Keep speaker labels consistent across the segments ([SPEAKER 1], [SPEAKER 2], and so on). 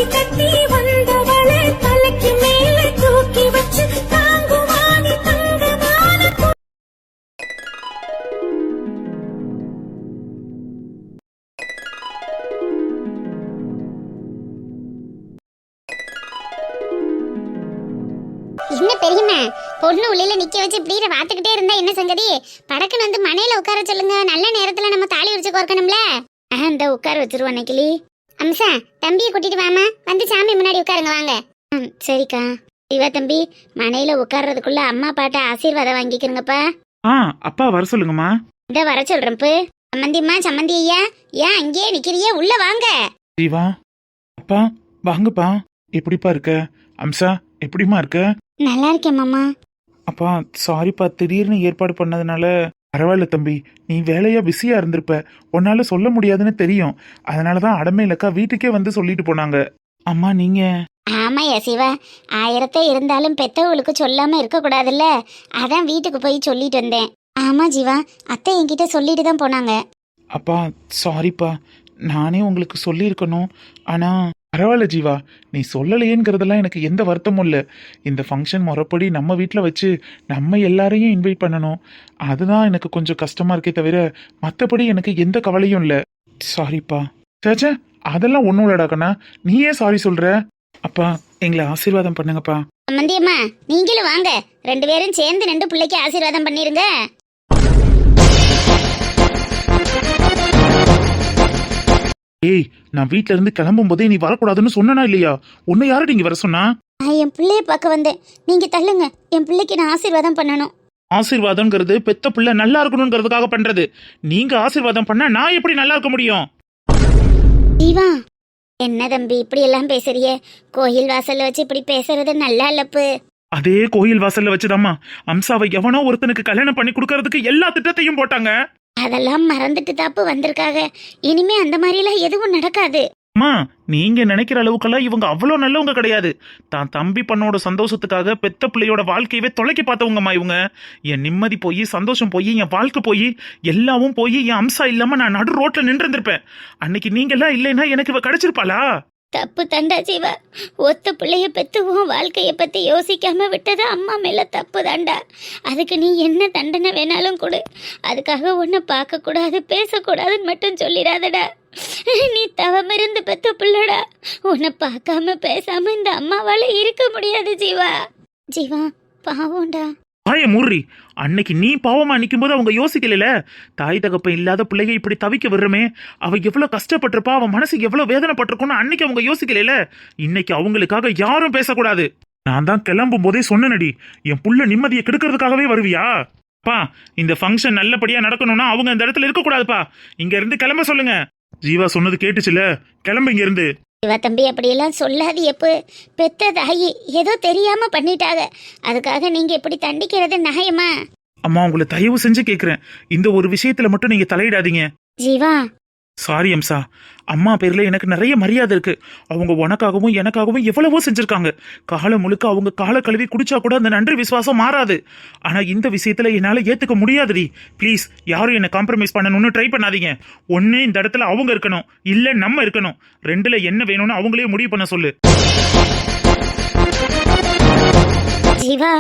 [SPEAKER 1] என்ன பெரியம்மா, பொண்ணு உள்ளில நிக்க வச்சு இப்படி வாத்துக்கிட்டே இருந்தா என்ன சங்கதி? படக்குன்னு வந்து மனையில உட்கார சொல்லுங்க. நல்ல நேரத்துல நம்ம தாலி உரிச்சு கோர்க்கணும்ல. இந்த உட்கார வச்சிருவோம் நெக்கிலி. அம்சா, தம்பியை கூட்டிட்டு வாமா, வந்து சாமி முன்னாடி உட்காருங்க வாங்க. சரிக்கா. இவ தம்பி, மனையில உட்கார்றதுக்குள்ள அம்மா பாட்ட ஆசீர்வாதம் வாங்கிக்கிறங்கப்பா.
[SPEAKER 2] அப்பா வர சொல்லுங்கம்மா.
[SPEAKER 1] இந்த வர சொல்றேன்ப்பு. சம்மந்திம்மா, சம்மந்தி ஐயா, ஏன் அங்கேயே நிக்கிறிய? உள்ள வாங்க.
[SPEAKER 2] ஜீவா, அப்பா வாங்கப்பா. எப்படிப்பா இருக்க? அம்சா எப்படிமா இருக்க?
[SPEAKER 1] நல்லா இருக்கேன் மாமா.
[SPEAKER 2] அப்பா சாரிப்பா, திடீர்னு ஏற்பாடு பண்ணதுனால. பரவாயில்ல தம்பி, நீ வேலையா பிஸியா இருந்திருப்ப, உன்னால சொல்ல முடியாதுன்னு தெரியும். அதனாலதான் அடமையிலக்கா வீட்டுக்கே வந்து சொல்லிட்டு போனாங்க. அம்மா நீங்க?
[SPEAKER 1] ஆமாயா சிவா, 1000 இருந்தாலும் பெத்தவங்களுக்கு சொல்லாம இருக்க கூடாதுல்ல, அதான் வீட்டுக்கு போய் சொல்லிட்டு வந்தேன். ஆமா ஜீவா, அத்தை என்கிட்ட சொல்லிட்டு தான் போனாங்க.
[SPEAKER 2] அப்பா சாரிப்பா, நானே உங்களுக்கு சொல்லியிருக்கணும். ஆனா பரவாயில்ல ஜீவா, நீ சொல்லலையேங்கிறதெல்லாம் எனக்கு எந்த வருத்தமும் இல்லை. இந்த ஃபங்க்ஷன் முறைப்படி நம்ம வீட்டில் வச்சு நம்ம எல்லாரையும் இன்வைட் பண்ணணும். அதுதான் எனக்கு கொஞ்சம் கஷ்டமா இருக்கே தவிர மற்றபடி எனக்கு எந்த கவலையும் இல்லை. சாரிப்பா. சேச்சே, அதெல்லாம் ஒன்றும் இல்லடாக்கண்ணா, நீ ஏன் சாரி சொல்ற? அப்பா எங்களை ஆசீர்வாதம் பண்ணுங்கப்பா.
[SPEAKER 1] மந்தியம்மா, நீங்களும் வாங்க, 2 பேரும் சேர்ந்து 2 பிள்ளைக்கு ஆசீர்வாதம் பண்ணிருங்க.
[SPEAKER 2] ஏய், நான் வீட்ல இருந்து கிளம்பும் போதே நீ வரக்கூடாதுன்னு சொன்னா இல்லையா? உன்னை யாரடி இங்க வர சொன்னா?
[SPEAKER 1] என் பிள்ளைய பார்க்க வந்தேன், நீங்க தள்ளுங்க. என் பிள்ளைக்கு நான் ஆசீர்வாதம் பண்ணணும்.
[SPEAKER 2] ஆசீர்வாதம்ங்கிறது பெத்த பிள்ளை நல்லா இருக்கணும்ங்கிறதுக்காக பண்றது. நீங்க ஆசீர்வாதம் பண்ணா நான் எப்படி நல்லா இருக்க முடியும்?
[SPEAKER 1] ஜீவா, என்ன தம்பி இப்படி எல்லாம் பேசுறியே? கோயில் வாசல்ல வச்சு இப்படி பேசுறது நல்லா இல்லப்பு.
[SPEAKER 2] அதே கோயில் வாசல்ல வச்சுதாம்மா அம்சாவை எவனோ ஒருத்தனுக்கு கல்யாணம் பண்ணி கொடுக்கறதுக்கு எல்லா திட்டத்தையும் போட்டாங்க.
[SPEAKER 1] அதெல்லாம் மறந்துட்டு தாப்பு வந்திருக்காங்க. இனிமே அந்த மாதிரி எல்லாம் எதுவும் நடக்காது.
[SPEAKER 2] அம்மா, நீங்க நினைக்கிற அளவுக்கெல்லாம் இவங்க அவ்வளவு நல்லவங்க கிடையாது. தான் தம்பி பண்ணோட சந்தோஷத்துக்காக பெத்த பிள்ளையோட வாழ்க்கையவே தொலைக்கி பார்த்தவங்கம்மா இவங்க. என் நிம்மதி போய், சந்தோஷம் போய், என் வாழ்க்கை போய், எல்லாவும் போய், என் அம்சா இல்லாம நான் நடு ரோட்ல நின்று இருந்திருப்பேன். அன்னைக்கு நீங்க எல்லாம் இல்லைன்னா எனக்கு இவ கிடைச்சிருப்பாளா?
[SPEAKER 1] தப்பு தண்டா ஜீவா, ஒத்த பிள்ளைய பெத்துவோம் வாழ்க்கைய பத்தி யோசிக்காம விட்டது அம்மா மேல தப்பு தாண்டா. அதுக்கு நீ என்ன தண்டனை வேணாலும் கொடு, அதுக்காக உன்னை பார்க்க கூடாது பேசக்கூடாதுன்னு மட்டும் சொல்லிடாதடா. நீ தவம் இருந்து பெத்த பிள்ளடா, உன்னை பார்க்காம பேசாம இந்த அம்மாவால இருக்க முடியாது ஜீவா. ஜீவா பாவம்டா.
[SPEAKER 2] ஆய மூர்ரி, அன்னைக்கு நீ பாவமா நிக்கும் போது அவங்க யோசிக்கல. தாய் தகப்பன் இல்லாத பிள்ளைய இப்படி தவிக்க விடுறமே, அவ எவ்வளவு கஷ்டப்பட்டிருப்பா, அவன் மனசு எவ்வளவு வேதனைப்பட்டிருக்கும்னு அன்னைக்கு அவங்க யோசிக்கல. இன்னைக்கு அவங்களுக்காக யாரும் பேசக்கூடாது. நான் தான் கிளம்பும் போதே சொன்னடி, என் புள்ள நிம்மதியை கெடுக்கிறதுக்காகவே வருவியா? பா, இந்த ஃபங்க்ஷன் நல்லபடியா நடக்கணும்னா அவங்க இந்த இடத்துல இருக்க கூடாதுப்பா. இங்க இருந்து கிளம்ப சொல்லுங்க. ஜீவா சொன்னது கேட்டுச்சுல, கிளம்பு இங்க இருந்து.
[SPEAKER 1] இவ தம்பி அப்படியெல்லாம் சொல்லாது. எப்போ பெத்த தாயி ஏதோ தெரியாம பண்ணிட்டாங்க, அதுக்காக நீங்க இப்படி தண்டிக்கிறது நியாயமா?
[SPEAKER 2] அம்மா, உங்களை தயவு செஞ்சு கேக்குறேன், இந்த ஒரு விஷயத்துல மட்டும் நீங்க தலையிடாதீங்க.
[SPEAKER 1] ஜீவா
[SPEAKER 2] சாரி அம்சா, அம்மா பேர்ல எனக்கு நிறைய மரியாதை இருக்கு. அவங்க உனக்காகவும் எனக்காகவும் எவ்வளவோ செஞ்சிருக்காங்க. காலம் முழுக்க அவங்க கால கழுவி குடிச்சா கூட அந்த நன்றி விசுவாசம் மாறாது. ஆனா இந்த விஷயத்துல என்னால ஏத்துக்க முடியாதுடி. ப்ளீஸ், யாரும் என்ன காம்ப்ரமைஸ் பண்ணணும்னு ட்ரை பண்ணாதீங்க. ஒண்ணு இந்த இடத்துல அவங்க இருக்கணும், இல்ல நம்ம இருக்கணும். 2ல என்ன வேணும்னு அவங்களே முடிவு பண்ண சொல்லு.
[SPEAKER 1] ஜீவா,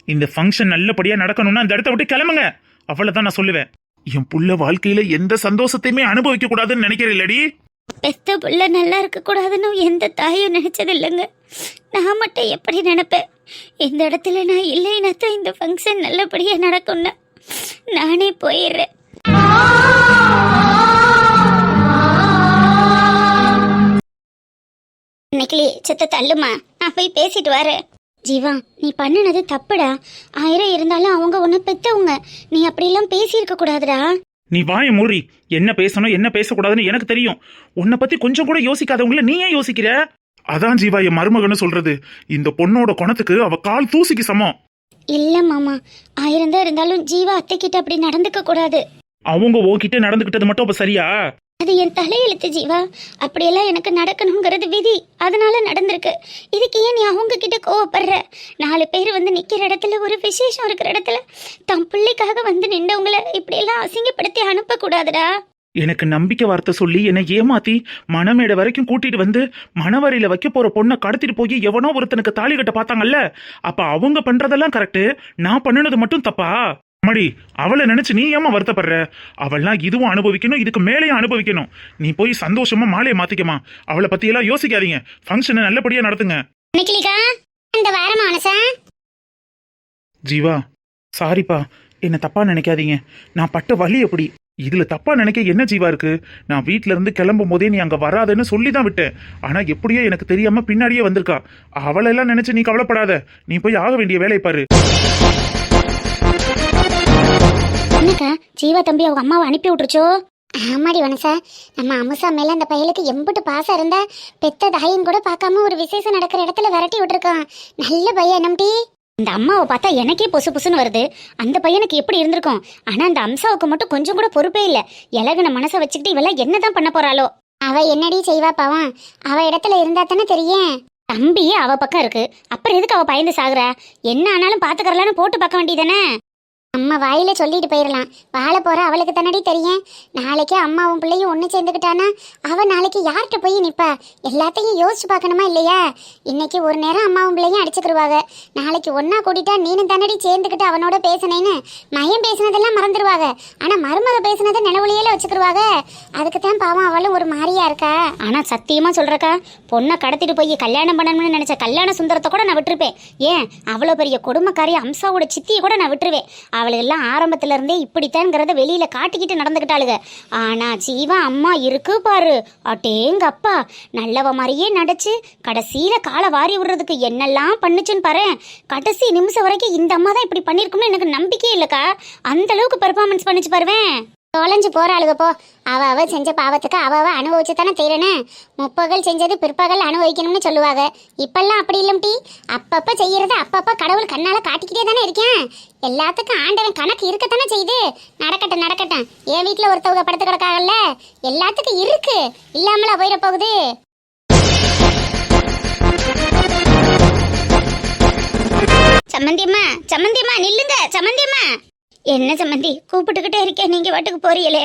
[SPEAKER 2] இந்த ஃபங்க்ஷன் நல்லபடியா நடக்கணும்னா அந்த இடத்த விட்டு கிளம்புங்க, அவ்வளவுதான் நான் சொல்லுவேன். என் புள்ள வாழ்க்கையில எந்த சந்தோஷத்தையுமே அனுபவிக்க கூடாதுன்னு நினைக்கிறேன் இல்லடி?
[SPEAKER 1] பெத்த புள்ள நல்லா இருக்க கூடாதுன்னு எந்த தாயும் நினைச்சது இல்லைங்க. நான் மட்டும் எப்படி நினைப்பேன்? இந்த இடத்துல நான் இல்லைன்னா தான் இந்த ஃபங்க்ஷன் நல்லபடியா நடக்கும்னு நானே போயிடுறேன். இன்னைக்கு சித்த தள்ளுமா, நான் போய் பேசிட்டு வரேன். ஜீவா, நீ பண்ணினது தப்புடா. 1000 இருந்தாலும் அவங்க உன்னை பெத்தவங்க, நீ அப்படியெல்லாம் பேசியிருக்க கூடாதுடா.
[SPEAKER 2] நீ வாய மூடி. என்ன பேசணும் என்ன பேசக்கூடாதுன்னு எனக்கு தெரியும். உன்னை பத்தி கொஞ்சம் கூட யோசிக்காதவங்கள நீ ஏன் யோசிக்கிற? அதான் ஜீவா என் மருமகன்னு சொல்றது. இந்த பொண்ணோட குணத்துக்கு அவ கால் தூசிக்கு சமம்.
[SPEAKER 1] இல்ல மாமா, 1000 தான் இருந்தாலும் ஜீவா அத்தை கிட்ட அப்படி நடந்துக்க கூடாது.
[SPEAKER 2] அவங்க உன்கிட்ட நடந்துகிட்டது மட்டும் அப்ப சரியா?
[SPEAKER 1] அது என் தலையெழுத்து ஜீவா. அப்படியெல்லாம் எனக்கு நடக்கணுங்கிறது விதி, அதனால நடந்திருக்கு. இதுக்கு ஏன் நீ அவங்க கிட்ட கோவப்படுற? 4 பேர் வந்து நிக்கிற இடத்துல, ஒரு விசேஷம் இருக்கிற இடத்துல தம் பிள்ளைக்காக வந்து நின்றவங்கள இப்படியெல்லாம் அசிங்கப்படுத்தி அனுப்ப கூடாதுடா.
[SPEAKER 2] எனக்கு நம்பிக்கை வார்த்தை சொல்லி என்னை ஏமாத்தி மணமேடை வரைக்கும் கூட்டிட்டு வந்து மணவரையில வைக்க போற பொண்ணை கடத்திட்டு போய் எவனோ ஒருத்தனுக்கு தாலி கட்ட பார்த்தாங்கல்ல, அப்ப அவங்க பண்றதெல்லாம் கரெக்ட், நான் பண்ணுனது மட்டும் தப்பா? மடி, அவளை நினைச்சு நீ ஏமா வருத்தப்படுற? அவள்லாம் இதுவும் அனுபவிக்கணும், இதுக்கு மேலேயும் அனுபவிக்கணும். நீ போய் சந்தோஷமா மாலையை மாத்திக்கமா. அவளை பத்தி எல்லாம் யோசிக்காதீங்க. ஃபங்க்ஷனை நல்லபடியா நடத்துங்க.
[SPEAKER 1] இந்த வாரம் மனசா
[SPEAKER 2] ஜீவா, சாரிப்பா, என்ன தப்பா நினைக்காதீங்க. நான் பட்ட வலி எப்படி, இதுல தப்பா நினைக்க என்ன ஜீவா இருக்கு? நான் வீட்ல இருந்து கிளம்பும் போதே நீ அங்க வராதுன்னு சொல்லி தான் விட்டேன். ஆனா எப்படியோ எனக்கு தெரியாம பின்னாடியே வந்திருக்கா. அவளெல்லாம் நினைச்சு நீ கவலைப்படாத. நீ போய் ஆக வேண்டிய வேலையை பாரு.
[SPEAKER 1] என்னக்கா ஜீவா தம்பி அவங்க அம்மாவை அனுப்பி விட்டுருச்சோ? ஆமாடி வனசா, நம்ம அமுசா மேல அந்த பையலுக்கு எம்பிட்டு பாசம் இருந்தா பெத்த தாயும் கூட பார்க்காம ஒரு விசேஷம் நடக்கிற இடத்துல விரட்டி விட்டுருக்கான். நல்ல பையன் நம்பி. இந்த அம்மாவை பார்த்தா எனக்கே பொசு பொசுன்னு வருது. அந்த பையனுக்கு எப்படி இருந்திருக்கும்? ஆனா அந்த அம்சாவுக்கு மட்டும் கொஞ்சம் கூட பொறுப்பே இல்ல. இலகுன மனசை வச்சுக்கிட்டு இவெல்லாம் என்னதான் பண்ண போறாளோ? அவ என்னடி செய்வா பாவம்? அவ இடத்துல இருந்தா தானே தெரியும். தம்பியே அவ பக்கம் இருக்கு, அப்புறம் எதுக்கு அவ பயந்து சாகுறா? என்ன ஆனாலும் பாத்துக்கறலான்னு போட்டு பார்க்க வேண்டியதானே. அம்மா வாயில சொல்லிட்டு போயிடலாம். வாழ போற அவளுக்கு தானடி தெரியும். நாளைக்கு அம்மாவும் பிள்ளையும் ஒன்று சேர்ந்துக்கிட்டானா அவ நாளைக்கு யார்கிட்ட போய் நிப்பா? எல்லாத்தையும் யோசிச்சு பார்க்கணுமா இல்லையா? இன்னைக்கு ஒரு நேரம் அம்மாவும் பிள்ளையும் அடிச்சுக்கிடுவாங்க. நாளைக்கு ஒன்னா கூட்டிட்டா நீனும் தானடி சேர்ந்துக்கிட்டு அவனோட பேசினேன்னு மயம் பேசினதெல்லாம் மறந்துடுவாங்க. ஆனா மருமக பேசினதை நிலவுலையில வச்சுக்கிடுவாங்க. அதுக்குத்தான் பாவம் அவளும் ஒரு மாதிரியா இருக்கா. ஆனா சத்தியமா சொல்றக்கா, பொண்ணை கடத்திட்டு போய் கல்யாணம் பண்ணணும்னு நினைச்ச கல்யாண சுந்தரத்தை கூட நான் விட்டுருப்பேன். ஏன் அவ்வளோ பெரிய கொடுமைக்காரி அம்சாவோட சித்தியை கூட நான் விட்டுருவேன். அவளுகெல்லாம் ஆரம்பத்துல இருந்தே இப்படித்தான்ங்கிறத வெளியில காட்டிக்கிட்டு நடந்துக்கிட்டாளுங்க. ஆனா ஜீவா அம்மா இருக்கு பாரு, அட்டேங்க அப்பா, நல்லவ மாதிரியே நடிச்சு கடைசியில காலை வாரி விடுறதுக்கு என்னெல்லாம் பண்ணுச்சுன்னு பாரு. கடைசி நிமிஷம் வரைக்கும் இந்த அம்மா தான் இப்படி பண்ணிருக்கும்னு எனக்கு நம்பிக்கையே இல்லக்கா. அந்த அளவுக்கு பெர்ஃபார்மன்ஸ் பண்ணிச்சு பாருவேன். தொலைஞ்சு போறாளுக போ. அவ செஞ்ச பாவத்துக்கு அவ அனுபவிச்சு தானே தீரணும். முற்பகல் செஞ்சது பிற்பகல் அனுபவிக்கணும்னு சொல்லுவாங்க. இப்பெல்லாம் அப்படி இல்லம் டி. அப்பப்ப செய்யறது அப்பப்ப கடவுள் கண்ணால காட்டிக்கிட்டே தானே இருக்கேன். எல்லாத்துக்கும் ஆண்டவன் கணக்கு இருக்கத்தானே செய்யுது. நடக்கட்டும் நடக்கட்டும். என் வீட்டுல ஒருத்தவங்க படுத்து கிடக்காகல்ல, எல்லாத்துக்கும் இருக்கு, இல்லாமலா போயிட போகுது. சம்மந்தியம்மா சம்மந்தியம்மா நில்லுங்க. சம்மந்தியம்மா. என்ன சம்மந்தி கூப்பிட்டுக்கிட்டே இருக்கேன், நீங்க வாட்டுக்கு போறீங்களே?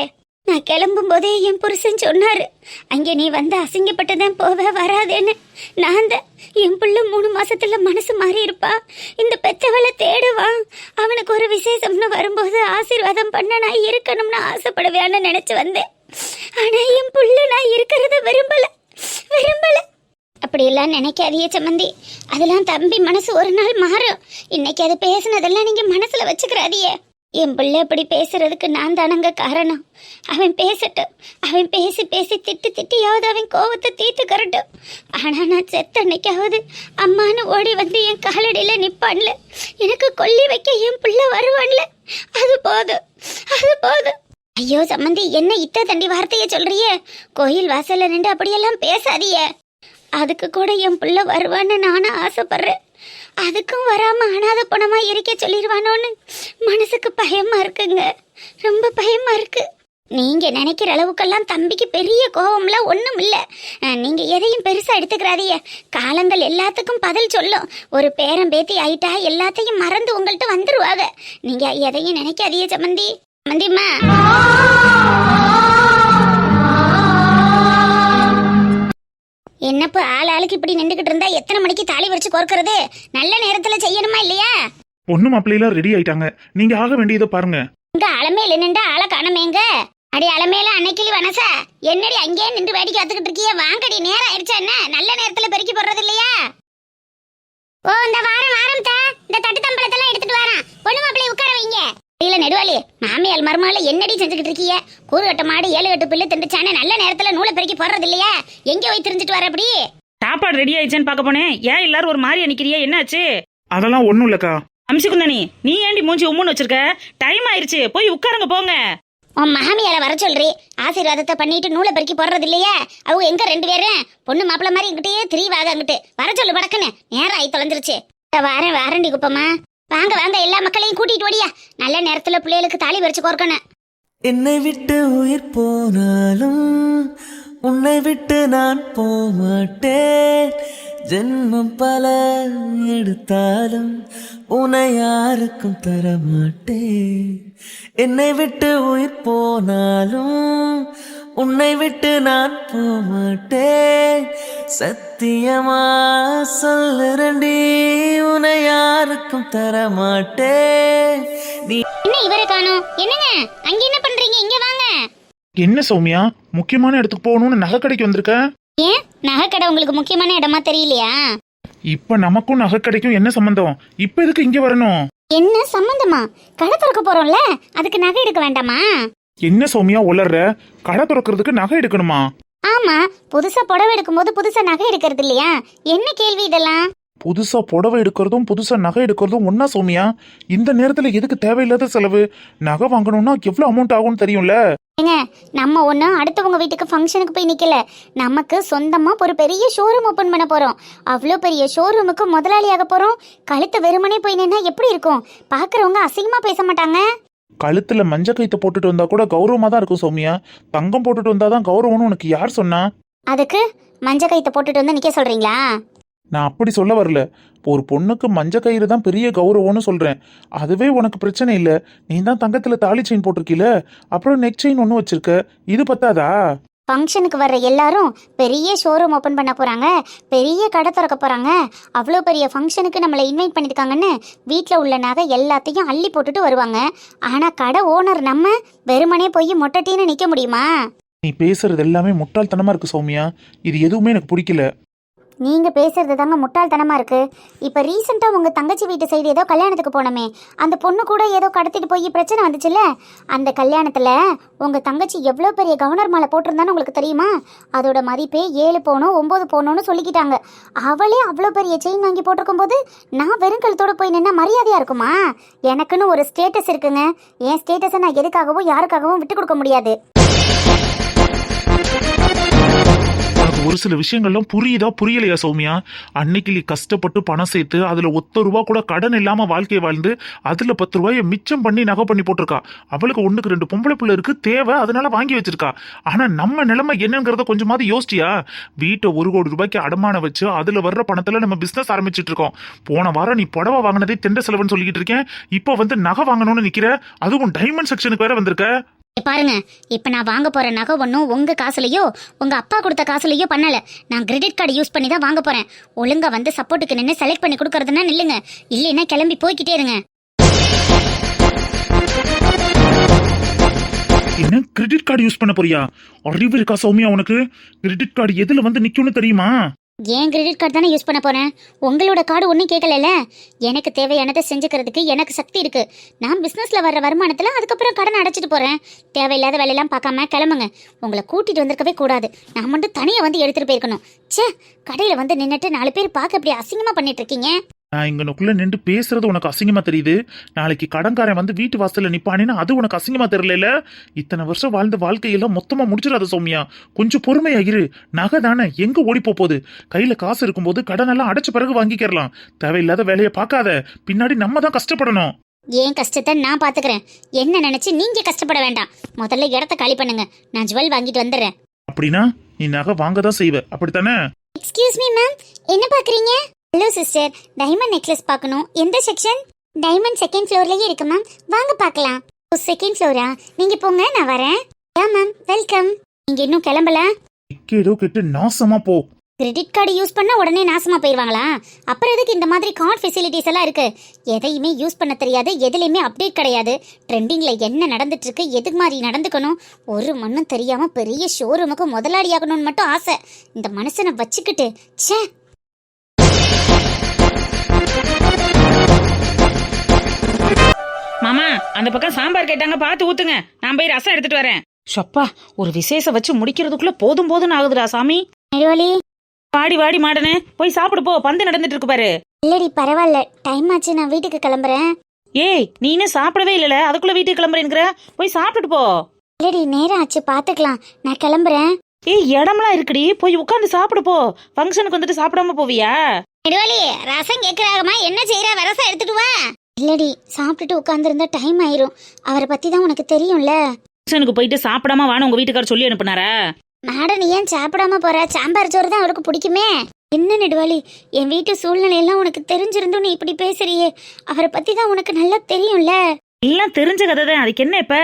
[SPEAKER 1] நான் கிளம்பும் போதே என் புருஷன் சொன்னாரு, அங்கே நீ வந்து அசிங்கப்பட்டுதான் போவ வராதேன்னு. நான் தான் என் பிள்ளை 3 மாசத்துல மனசு மாறி இருப்பா, இந்த பெத்தவளை தேடுவான், அவனுக்கு ஒரு விசேஷம்னு வரும்போது ஆசீர்வாதம் பண்ண நான் இருக்கணும்னு ஆசைப்படுவேன்னு நினைச்சு வந்தேன். ஆனா என் புள்ள நான் இருக்கிறத விரும்பல. அப்படியெல்லாம் நினைக்காதீங்க சம்மந்தி. அதெல்லாம் தம்பி மனசு ஒரு நாள் மாறும். இன்னைக்கு அது பேசுனதெல்லாம் நீங்க மனசுல வச்சுக்கிறாதியே. என் பிள்ளை அப்படி பேசுறதுக்கு நான் தானங்க காரணம். அவன் பேசட்டும், அவன் பேசி பேசி திட்டியாவது அவன் கோவத்தை தீர்த்துக்கறட்டும். ஆனா நான் செத்த அன்னைக்காவது அம்மானு ஓடி வந்து என் காலடியில நிப்பான்ல, எனக்கு கொல்லி வைக்க என் பிள்ளை வருவான்ல, அது போதும். ஐயோ சம்மந்தி, என்ன இத்த தண்டி வார்த்தைய சொல்றியே? கோயில் வாசல்ல நின்று அப்படியெல்லாம் பேசாதிய. அதுக்கு கூட என் பிள்ளை வருவான்னு நானும் ஆசைப்படுறேன். அதுக்கும் வராம அனாத பணமா இருக்க சொல்லிடுவானோன்னு மனசுக்கு பயமா இருக்குங்க, ரொம்ப பயமா இருக்கு. நீங்க நினைக்கிற அளவுக்கெல்லாம் தம்பிக்கு பெரிய கோபம்லாம் ஒண்ணும் இல்ல. நீங்க எதையும் பெருசா எடுத்துக்கிறாதீங்க. காலங்கள் எல்லாத்துக்கும் பதில் சொல்லும். ஒரு பேரம் பேத்தி ஆயிட்டா எல்லாத்தையும் மறந்து உங்கள்கிட்ட வந்துருவாங்க. நீங்க எதையும் நினைக்காதீங்க சம்மந்தி. சம்மந்திம்மா, என்னப்பா ஆளுக்கு இப்படி நின்றுகிட்டு இருந்தா எத்தனை மணிக்கு தாலி வச்சு கோர்க்கறது? நல்ல நேரத்துல செய்யணுமா இல்லையா?
[SPEAKER 2] பொண்ணு மாப்பிள்ளையெல்லாம் ரெடி ஆயிட்டாங்க, நீங்க ஆக வேண்டியதை பாருங்க.
[SPEAKER 1] இங்க அலமேல நின்று ஆளை காணமேங்க. அடி அலமேல அன்னைக்கிளி வனசா, என்னடி அங்கேயே நின்று வேடிக்கை காத்துக்கிட்டு இருக்கிய? வாங்கடி, நேரம் ஆயிடுச்சா என்ன? நல்ல நேரத்துல பெருக்கி போடுறது இல்லையா? ஓ இந்த வாரம் தா, இந்த தட்டு தம்பளத்தெல்லாம் எடுத்துட்டு வரான். பொண்ணு மாப்பிள்ளை உட்கார வைங்க. இல்ல நெடுவாளி, மாமியால் மருமகள என்னடி செஞ்சுக்கிட்டு இருக்கீங்க? கூறுகட்ட மாடு 7-8 பிள்ளை திண்டுச்சானே, நல்ல நேரத்துல நூலை பெருக்கி போடுறது இல்லையா? எங்க போய் தெரிஞ்சிட்டு வர? அப்படி
[SPEAKER 3] சாப்பாடு ரெடி ஆயிடுச்சேன்னு பார்க்க போனேன். ஏன் எல்லாரும் ஒரு மாதிரி நிக்கிறியா? என்னாச்சு?
[SPEAKER 2] அதெல்லாம் ஒண்ணும் இல்லக்கா.
[SPEAKER 3] அம்சிக்குந்தானி, நீ ஏண்டி மூஞ்சி உம்முன்னு வச்சிருக்க? டைம் ஆயிருச்சு, போய் உட்காருங்க போங்க.
[SPEAKER 1] உன் மாமியால வர சொல்றி, ஆசீர்வாதத்தை பண்ணிட்டு நூலை பெருக்கி போடுறது இல்லையா? அவங்க எங்க 2 பேரும் பொண்ணு மாப்பிள்ள மாதிரி இங்கிட்டே திரிவாக. அங்கிட்டு வர சொல்லு படக்குன்னு, நேரம் ஆகி தொலைஞ்சிருச்சு. வாரண்டி குப்பம்மா, வாங்க எல்லா மக்களையும் கூட்டிட்டு ஓடியா. நல்ல நேரத்துல பிள்ளைகளுக்கு தாலி பறிச்சு கோர்க்கணும்.
[SPEAKER 4] என்னை விட்டு உயிர் போனாலும் உன்னை விட்டு நான் போமாட்டேன். ஜென்மம் பல எடுத்தாலும் உன்னை யாருக்கும் தரமாட்டேன். என்னை விட்டு உயிர் போனாலும் உன்னை விட்டு நான் போமாட்டேன். சத்தியமா சொல்லுறண்டி, உன்னை யாருக்கும் தரமாட்டேன். நீ
[SPEAKER 1] என்ன இவரை காணோம்? என்னங்க அங்க என்ன பண்றீங்க? இங்க வாங்க.
[SPEAKER 2] என்ன சௌமியா, முக்கியமான இடத்துக்கு போகணும்னு நகை கடைக்கு வந்திருக்க?
[SPEAKER 1] ஏன் நகைக்கடை உங்களுக்கு முக்கியமான இடமா தெரியலையா?
[SPEAKER 2] இப்ப நமக்கும் நகை கடைக்கும் என்ன சம்பந்தம்? இப்ப எதுக்கு இங்க வரணும்?
[SPEAKER 1] என்ன சம்பந்தமா? கடை திறக்க போறோம்ல, அதுக்கு நகை எடுக்க வேண்டாமா?
[SPEAKER 2] என்ன சௌமியா உளர்ற? கடை திறக்கிறதுக்கு நகை எடுக்கணுமா?
[SPEAKER 1] ஆமா, புதுசா புடவை எடுக்கும்போது புதுசா நகை எடுக்கிறது இல்லையா? என்ன கேள்வி இதெல்லாம்?
[SPEAKER 2] புதுசா புடவை எடுக்கிறதும் புதுசா நகை எடுக்கிறதும் ஒன்னா சௌமியா? இந்த நேரத்துல எதுக்கு தேவையில்லாத செலவு? நகை வாங்கணும்னா எவ்வளவு அமௌண்ட் ஆகும்னு தெரியும்ல?
[SPEAKER 1] ஏங்க, நம்ம ஒன்றும் அடுத்தவங்க வீட்டுக்கு ஃபங்க்ஷனுக்கு போய் நிற்கல. நமக்கு சொந்தமாக ஒரு பெரிய ஷோரூம் ஓப்பன் பண்ண போகிறோம். அவ்வளோ பெரிய ஷோரூமுக்கு முதலாளியாக போகிறோம். கழுத்து வெறுமனே போய் நின்னா எப்படி இருக்கும்? பார்க்குறவங்க அசிங்கமாக பேச மாட்டாங்க?
[SPEAKER 2] கழுத்துல மஞ்ச கைத்தை போட்டுட்டு வந்தா கூட கௌரவமா தான் இருக்கும் சௌமியா. தங்கம் போட்டுட்டு வந்தாதான் கௌரவம்னு உனக்கு யார் சொன்னா?
[SPEAKER 1] அதுக்கு மஞ்ச கைத்தை போட்டுட்டு வந்து நிற்க சொல்கிறீங்களா?
[SPEAKER 2] நான் அப்படி சொல்ல வரல. ஒரு பொண்ணுக்கு மஞ்ச கயிறு தான் பெரிய கௌரவம்னு சொல்றேன். அதுவே உனக்கு பிரச்சனை இல்ல. நீ தான் தங்கத்துல தாலி செயின் போட்டிருக்கீல, அப்புறம் நெக் செயின் ஒன்று வச்சிருக்க. இது பத்தாதா?
[SPEAKER 1] ஃபங்க்ஷனுக்கு வர்ற எல்லாரும் பெரிய ஷோரூம் ஓப்பன் பண்ண போகிறாங்க, பெரிய கடை திறக்க போகிறாங்க. அவ்வளோ பெரிய ஃபங்க்ஷனுக்கு நம்மளை இன்வைட் பண்ணியிருக்காங்கன்னு வீட்டில் உள்ள நகை எல்லாத்தையும் அள்ளி போட்டுட்டு வருவாங்க. ஆனால் கடை ஓனர் நம்ம வெறுமனே போய் மொட்டட்டின்னு நிற்க முடியுமா?
[SPEAKER 2] நீ பேசுறது எல்லாமே முட்டாள்தனமா இருக்கு சௌமியா. இது எதுவுமே எனக்கு பிடிக்கல.
[SPEAKER 1] நீங்கள் பேசுறது தாங்க முட்டாள்தனமாக இருக்குது. இப்போ ரீசெண்டாக உங்கள் தங்கச்சி வீட்டு சைடு ஏதோ கல்யாணத்துக்கு போனோமே, அந்த பொண்ணு கூட ஏதோ கடத்திட்டு போய் பிரச்சனை வந்துச்சுல்ல? அந்த கல்யாணத்தில் உங்கள் தங்கச்சி எவ்வளோ பெரிய கவர்னர் மாலை போட்டிருந்தான்னு உங்களுக்கு தெரியுமா? அதோட மதிப்பே 7 பவுனோ 9 பவுனோன்னு சொல்லிக்கிட்டாங்க. அவளே அவ்வளோ பெரிய செயின் வாங்கி போட்டிருக்கும் போது நான் வெறும் கழுத்தோடு போய் நின்னா மரியாதையாக இருக்குமா? எனக்குன்னு ஒரு ஸ்டேட்டஸ் இருக்குங்க. என் ஸ்டேட்டஸை நான் எதுக்காகவும் யாருக்காகவும் விட்டு கொடுக்க முடியாது.
[SPEAKER 2] ஒரு சில விஷயங்கள்லாம் புரியுதா புரியலையா சௌமியா? அன்னைக்கு நீ கஷ்டப்பட்டு பணம் சேர்த்து அதுல 1 ரூபா கூட கடன் இல்லாம வாழ்க்கையை வாழ்ந்து அதுல 10 ரூபாயை மிச்சம் பண்ணி நகை பண்ணி போட்டிருக்கா. அவளுக்கு 1க்கு 2 பொம்பளை பிள்ளை இருக்கு, தேவை, அதனால வாங்கி வச்சிருக்கா. ஆனா நம்ம நிலைமை என்னங்கிறத கொஞ்சமாவது யோசிச்சியா? வீட்டை 1 கோடி ரூபாய்க்கு அடமானம் வச்சு அதுல வர்ற பணத்துல நம்ம பிசினஸ் ஆரம்பிச்சிட்டு இருக்கோம். போன வாரம் நீ புடவை வாங்கினதே தெண்ட செலவுன்னு சொல்லிட்டு இருக்கேன். இப்போ வந்து நகை வாங்கணும்னு நிக்கிற, அதுவும் டைமண்ட் செக்ஷனுக்கு வேற வந்திருக்க.
[SPEAKER 1] பாருங்க, இப்போ நான் வாங்க போற நகை ஒன்றும் உங்க காசுலையோ உங்க அப்பா கொடுத்த காசுலையோ பண்ணல. நான் கிரெடிட் கார்டு யூஸ் பண்ணி தான் வாங்க போறேன். ஒழுங்கா வந்து சப்போர்ட்டுக்கு நின்று செலக்ட் பண்ணி கொடுக்கறதுன்னா நில்லுங்க, இல்லைன்னா கிளம்பி போய்கிட்டே இருங்க.
[SPEAKER 2] என்ன கிரெடிட் கார்டு யூஸ் பண்ண போறியா? அறிவு இருக்கா சௌமியா உனக்கு? கிரெடிட் கார்டு எதுல வந்து நிக்கும்னு தெரியுமா?
[SPEAKER 1] ஏன் கிரெடிட் கார்டு தானே யூஸ் பண்ண போறேன். உங்களோட கார்டு ஒன்றும் கேட்கல. எனக்கு தேவையானதை செஞ்சுக்கிறதுக்கு எனக்கு சக்தி இருக்கு. நான் பிஸ்னஸ்ல வர்ற வருமானத்துல அதுக்கப்புறம் கடன் அடைச்சிட்டு போறேன். தேவையில்லாத வேலையெல்லாம் பார்க்காம கிளம்புங்க. உங்களை கூட்டிட்டு வந்திருக்கவே கூடாது. நான் மட்டும் தனியா வந்து எடுத்துட்டு போயிருக்கணும். ச்சே, கடையில வந்து நின்னுட்டு 4 பேர் பார்க்க இப்படி அசிங்கமா பண்ணிட்டு இருக்கீங்க.
[SPEAKER 2] நான் இங்கனுக்குள்ள நின்று பேசுறது உனக்கு அசிங்கமா தெரியுது. நாளைக்கு கடன்காரன் வந்து வீட்டு வாசல்ல நிப்பானேன்னா அது உனக்கு அசிங்கமா தெரியல. இத்தனை வருஷம் வாழ்ந்த வாழ்க்கையெல்லாம் மொத்தமா முடிச்சிடாத சௌமியா. கொஞ்சம் பொறுமையா இரு. நகை தானே, எங்க ஓடி போகுது? கையில காசு இருக்கும்போது கடன் எல்லாம் அடைச்ச பிறகு வாங்கிக்கிறலாம். தேவையில்லாத வேலையை பார்க்காத, பின்னாடி நம்ம தான் கஷ்டப்படணும்.
[SPEAKER 1] ஏன் கஷ்டத்தை நான் பாத்துக்கிறேன். என்ன நினைச்சு நீங்க கஷ்டப்பட வேண்டாம். முதல்ல இடத்த காலி பண்ணுங்க, நான் ஜுவல் வாங்கிட்டு வந்துடுறேன்.
[SPEAKER 2] அப்படின்னா நீ நகை வாங்க தான் செய்வ, அப்படித்தானே?
[SPEAKER 1] எக்ஸ்கியூஸ் மீ மேம், என்ன பாக்குறீங்க? ஹலோ சிஸ்டர், டைமண்ட் நெக்லஸ் பார்க்கணும். எந்த செக்ஷன்? டைமண்ட் செகண்ட் ஃப்ளோர்லயே இருக்கு மேம், வாங்க பார்க்கலாம். Second Flora? நீங்க போங்க, நான் வரேன். Yeah ma'am, welcome. நீங்க இன்னும் கிளம்பல?
[SPEAKER 2] கேடோ கெட்டு நாசமா போ.
[SPEAKER 1] கிரெடிட் கார்டு யூஸ் பண்ணா உடனே நாசமா போயிடுவாங்களா? அப்புறம் எதுக்கு இந்த மாதிரி கார்டு ஃபெசிலிட்டிஸ் எல்லாம் இருக்கு? எதையுமே யூஸ் பண்ண தெரியாது, எதுலையுமே அப்டேட் கிடையாது. ட்ரெண்டிங்ல என்ன நடந்துட்டு இருக்கு, எது மாதிரி நடந்துக்கணும், ஒரு மண்ணும் தெரியாம பெரிய ஷோரூமுக்கு முதலாளி ஆகணும்னு மட்டும் ஆசை. இந்த மனுஷனை வச்சுக்கிட்டு ச்சே.
[SPEAKER 3] மாமா, அந்த பக்கம் சாம்பார் கேட்டாங்க, பார்த்து ஊத்துங்க. நான் போய் ரசம் எடுத்துட்டு வரேன். ஷப்பா, ஒரு விசேஷம் வச்சு முடிக்கிறதுக்குள்ள போதும் போதும்னு ஆகுதுடா சாமி.
[SPEAKER 1] நெடுவாளி,
[SPEAKER 3] வாடி வாடி மாடனே, போய் சாப்பிடு போ. பந்து நடந்துட்டு இருக்கு பாரு.
[SPEAKER 1] இல்லடி பரவாயில்ல, டைம் ஆச்சு, நான் வீட்டுக்கு கிளம்புறேன்.
[SPEAKER 3] ஏய், நீ இன்னும் சாப்பிடவே இல்லல, அதுக்குள்ள வீட்டுக்கு கிளம்புறேங்கிற? போய் சாப்பிட்டுட்டு போ.
[SPEAKER 1] இல்லடி, நேரம் ஆச்சு, பாத்துக்கலாம், நான் கிளம்புறேன்.
[SPEAKER 3] ஏய், இடம்லாம் இருக்குடி, போய் உட்காந்து சாப்பிடு போ. ஃபங்க்ஷனுக்கு வந்துட்டு சாப்பிடாம போவியா?
[SPEAKER 1] நெடுவாளி, ரசம் கேக்குறாகமா, என்ன செய்யற? ரசம் எடுத்துட்டு வா. இல்லடி, சாப்பிட்டுட்டு உட்காந்துருந்தா டைம் ஆயிரும். அவரை பத்தி தான் உனக்கு தெரியும்ல.
[SPEAKER 3] ஃபங்க்ஷனுக்கு போயிட்டு சாப்பிடாம வான்னு உங்க வீட்டுக்காரர் சொல்லி அனுப்புனாரா?
[SPEAKER 1] மேடம், நீ ஏன் சாப்பிடாம போற? சாம்பார் சோறு தான் அவருக்கு பிடிக்குமே. என்ன நெடுவாளி, என் வீட்டு சூழ்நிலையெல்லாம் உனக்கு தெரிஞ்சிருந்தும் நீ இப்படி பேசுறியே. அவரை பத்தி தான் உனக்கு நல்லா தெரியும்ல.
[SPEAKER 3] எல்லாம் தெரிஞ்ச கதை தான், அதுக்கு என்ன இப்ப?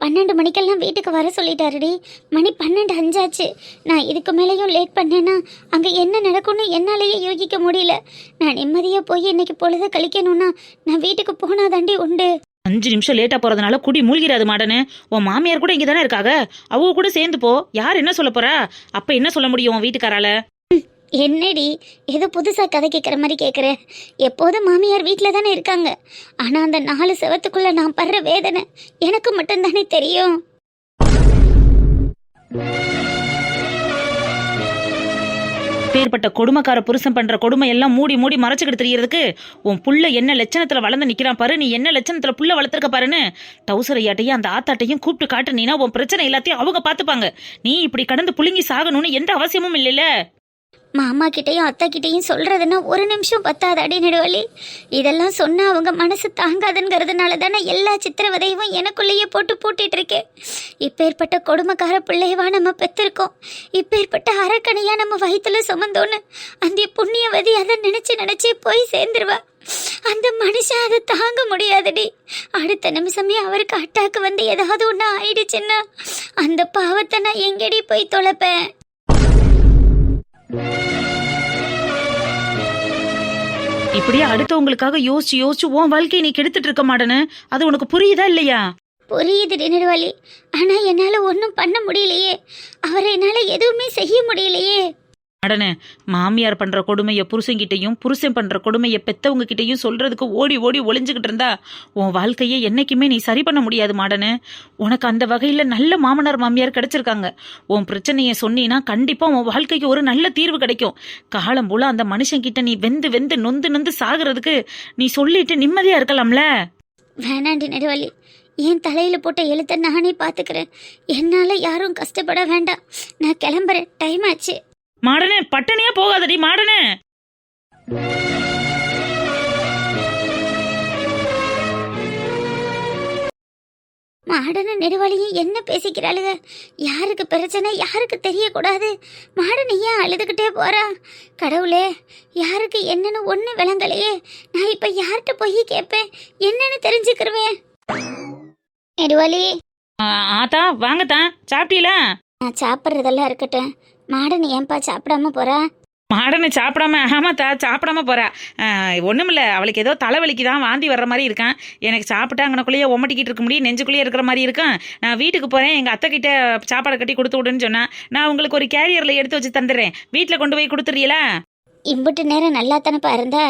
[SPEAKER 1] 12 மணிக்கெல்லாம் வீட்டுக்கு வர சொல்லிட்டாருடி. மணி 12 ஆச்சு. நான் இதுக்கு மேலேயும் லேட் பண்ணேன்னா அங்கே என்ன நடக்கும்னு என்னாலேயே யோகிக்க முடியல. நான் நிம்மதியாக போய் இன்னைக்கு பொழுத கழிக்கணும்னா நான் வீட்டுக்கு போனாதாண்டி உண்டு.
[SPEAKER 3] 5 நிமிஷம் லேட்டா போறதுனால குடி மூழ்கிறாது மாடனு. உன் மாமியார் கூட இங்க தானே இருக்காங்க, அவங்க கூட சேர்ந்து போ. யார் என்ன சொல்ல போறா? அப்ப என்ன சொல்ல முடியும் உன் வீட்டுக்காரால?
[SPEAKER 1] என்னடி ஏதோ புதுசாக கதை கேட்குற மாதிரி கேட்குற? எப்போதும் மாமியார் வீட்டில் தானே இருக்காங்க. ஆனால் அந்த 4 செவத்துக்குள்ளே நான் படுற வேதனை எனக்கு மட்டும்தானே தெரியும்.
[SPEAKER 3] பேர்பட்ட கொடுமைக்கார புருஷன் பண்ற கொடுமை எல்லாம் மூடி மூடி மறைச்சுக்கிட்டு தெரியறதுக்கு உன் புள்ள என்ன லட்சணத்துல வளர்ந்து நிக்கிறான் பாரு. நீ என்ன லட்சணத்துல புள்ள வளர்த்துருக்க பாருன்னு டவுசர் ஐயாட்டையும் அந்த ஆத்தாட்டையும் கூப்பிட்டு காட்டுனீனா உன் பிரச்சனை எல்லாத்தையும் அவங்க பாத்துப்பாங்க. நீ இப்படி கடந்து புழுங்கி சாகணும்னு எந்த அவசியமும் இல்லைல்ல.
[SPEAKER 1] மாமா கிட்டேயும் அத்தா கிட்டேயும் சொல்றதுன்னா ஒரு நிமிஷம் பத்தாது அடி நெடுவலி. இதெல்லாம் சொன்னா அவங்க மனசு தாங்காதுங்கிறதுனால தானே எல்லா சித்திரவதையும் எனக்குள்ளேயே போட்டு பூட்டிட்டு இருக்கேன். இப்பேற்பட்ட கொடுமைக்கார பிள்ளைவா நம்ம பெற்றிருக்கோம். இப்பேற்பட்ட அரக்கணையா நம்ம வயிற்றுல சுமந்தோன்னு அந்த புண்ணியவதி அதை நினைச்சு போய் சேர்ந்துருவா. அந்த மனுஷன் அதை தாங்க முடியாதுடி. அடுத்த நிமிஷமே அவருக்கு அட்டாக்கு வந்து ஏதாவது ஒன்று ஆயிடுச்சுன்னா அந்த பாவத்தை நான் எங்கடி போய் தொலைப்பேன்?
[SPEAKER 3] இப்படியே அடுத்தவங்களுக்காக யோசிச்சு யோசிச்சு உன் வாழ்க்கையை நீ கெடுத்துட்டு இருக்க மாட்டேன்னு அது உனக்கு புரியுதா இல்லையா?
[SPEAKER 1] புரியுது நெடுவாளி. ஆனா என்னால ஒன்றும் பண்ண முடியலையே. அவரை என்னால எதுவுமே செய்ய முடியலையே.
[SPEAKER 3] அடனே, மாமியார் பண்ற கொடுமைய புருஷன்கிட்டையும் புருஷன் பண்ற கொடுமைய பெத்தவங்க கிட்டையும் சொல்றதுக்கு ஓடி ஓடி ஒளிஞ்சுக்கிட்டு இருந்தா உன் வாழ்க்கையை என்னைக்குமே நீ சரி பண்ண முடியாது மாடனு. உனக்கு அந்த வகையில நல்ல மாமனார் மாமியார் கிடைச்சிருக்காங்க. உன் பிரச்சனைய சொன்னீன்னா கண்டிப்பா உன் வாழ்க்கைக்கு ஒரு நல்ல தீர்வு கிடைக்கும். காலம் போல அந்த மனுஷன் கிட்ட நீ வெந்து வெந்து நொந்து நொந்து சாகுறதுக்கு நீ சொல்லிட்டு நிம்மதியா இருக்கலாம்ல.
[SPEAKER 1] வேணாண்டி நெடுவாளி, என் தலையில போட்ட எழுத்த நானே பாத்துக்கிறேன். என்னால யாரும் கஷ்டப்பட வேண்டாம். நான் கிளம்புறேன், டைம் ஆச்சு.
[SPEAKER 3] மாடனே, பட்டனையா போகாதடி மாடனே.
[SPEAKER 1] மாடன நெடுவாளியும் என்ன பேசிக்கிறாளுங்க? யாருக்கு பிரச்சனை யாருக்கு தெரியக்கூடாது? மாடன் ஏன் அழுதுகிட்டே போறா? கடவுளே, யாருக்கு என்னன்னு ஒண்ணு விளங்கலையே. நான் இப்ப யார்கிட்ட போய் கேட்பேன்? என்னன்னு தெரிஞ்சுக்கிருவேன்? நெடுவாளி,
[SPEAKER 3] ஆத்தா வாங்கத்தான், சாப்பிட்டீங்களா?
[SPEAKER 1] நான் சாப்பிட்றதெல்லாம் இருக்கட்டும். மாடன் ஏன்பா சாப்பிடாம போறா?
[SPEAKER 3] மாடனை சாப்பிடாம? ஆமாத்தா சாப்பிடாம போறா. ஒண்ணுமில்ல, அவளுக்கு ஏதோ தலைவலிக்கு தான் வாந்தி வர்ற மாதிரி இருக்கான். எனக்கு சாப்பிட்டா அங்கனக்குள்ளேயே ஒமட்டிக்கிட்டு இருக்க முடியும், நெஞ்சுக்குள்ளேயே இருக்கிற மாதிரி இருக்கான். நான் வீட்டுக்கு போறேன், எங்க அத்தை கிட்ட சாப்பாடை கட்டி கொடுத்து விடுன்னு சொன்னா நான் உங்களுக்கு ஒரு கேரியர்ல எடுத்து வச்சு தந்துடுறேன். வீட்டுல கொண்டு போய் கொடுத்துறீங்களா?
[SPEAKER 1] இம்புட்டு நேரம் நல்லா தானப்பா இருந்தா,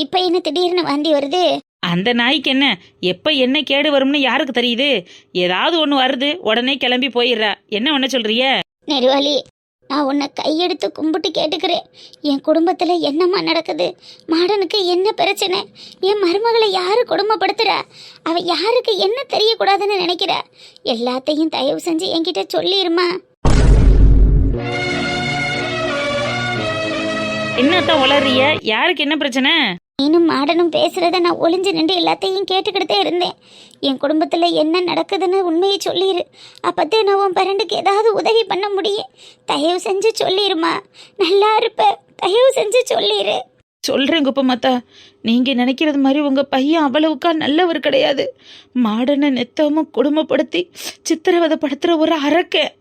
[SPEAKER 1] இப்ப என்ன திடீர்னு வாந்தி வருது?
[SPEAKER 3] அந்த நாய்க்கு என்ன, எப்ப என்ன கேடு வரும்னு யாருக்கு தெரியுது? ஏதாவது ஒண்ணு வருது, உடனே கிளம்பி போயிடுறா. என்ன ஒண்ணு சொல்றிய?
[SPEAKER 1] நெடுவாளி, நான் உன்னை கையெடுத்து கும்பிட்டு கேட்டுக்கிறேன். என் குடும்பத்துல என்னம்மா நடக்குது? மாடனுக்கு என்ன பிரச்சனை? என் மருமகளை யாரு கொடுமைப்படுத்துறா? அவ யாருக்கு என்ன தெரியக்கூடாதுன்னு நினைக்கிறா? எல்லாத்தையும் தயவு செஞ்சு என்கிட்ட சொல்லிருமா.
[SPEAKER 3] என்னத்தான் உளறிய? யாருக்கு என்ன பிரச்சனை?
[SPEAKER 1] நீனும் மாடனும் பேசுறத நான் ஒளிஞ்சு நின்று எல்லாத்தையும் கேட்டுக்கிட்டே இருந்தேன். என் குடும்பத்துல என்ன நடக்குதுன்னு உண்மையை சொல்லிடு. அப்பத்தே நான் உன் பரண்டுக்கு ஏதாவது உதவி பண்ண முடியும். தயவு செஞ்சு சொல்லிருமா, நல்லா இருப்ப. தயவு செஞ்சு சொல்லிடு.
[SPEAKER 3] சொல்றேன் குப்பமாத்தா, நீங்க நினைக்கிறது மாதிரி உங்க பையன் அவ்வளவுக்கா நல்லவர் கிடையாது. மாடனை நெத்தமும் குடும்பப்படுத்தி சித்திரவதைப்படுத்துற ஒரு அரக்கன்.